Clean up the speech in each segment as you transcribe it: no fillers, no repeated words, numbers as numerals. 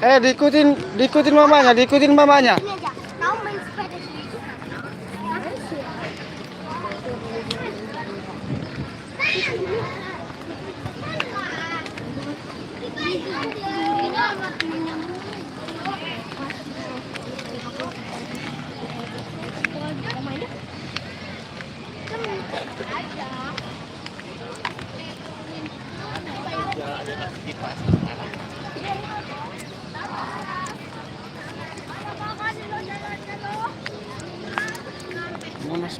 Diikutin mamanya, diikutin mamanya. Ini aja. Kau main sepeda sendiri. Monas.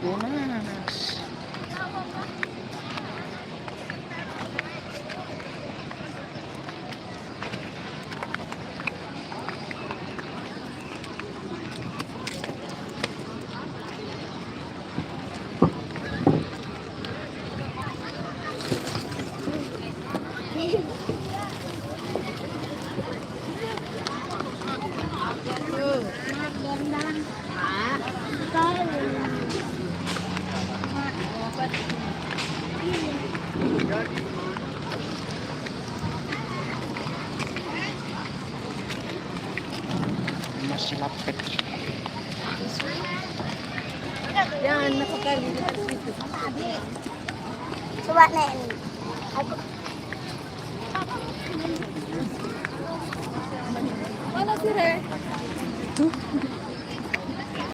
Masih lapet. Jangan nakakali di situ. Coba nih. Aku Mana sih, Re? Tuh.